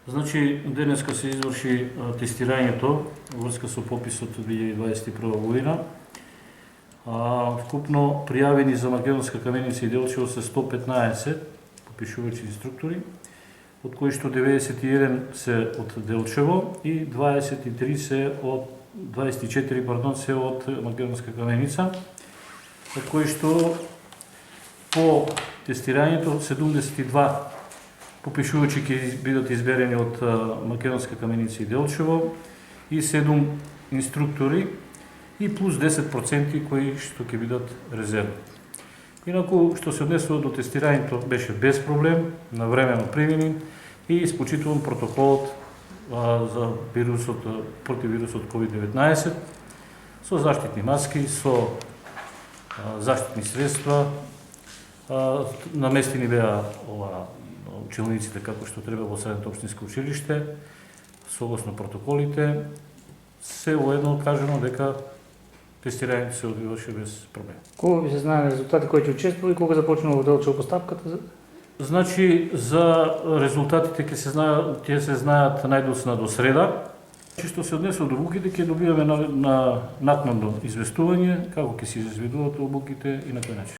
Значи, денеска се изврши тестирањето во врска со пописот од 2021 година. Вкупно пријавени за Македонска Каменица и Делчево се 115 попишувачи инструктори, од кои што 91 се од Делчево и 24 се од Македонска Каменица, од кои што по тестирањето 72 попишувачи ќе бидат изберени од Македонска Каменица и Делчево и 7 инструктори и плюс 10% кои што ќе бидат резервни. Инаку, што се однесува до тестирањето, беше без проблем, навремено примени и испочитувам протоколот за вирусот, против вирусот COVID-19 со заштитни маски, со заштитни средства, наместени беа училниците како што треба во Средното општинско училиште, согласно протоколите, се воедно кажано дека тестирањето се одвиваше без проблем. Кога би се знаеле резултати кои ќе учествува и кога започнува во Делчево поставката? Значи, за резултатите ќе се знаат најдоцна до среда. Што се однесува до обуките, ќе добиваме на накнадно известување како ќе се изведуваат обуките и на кој начин.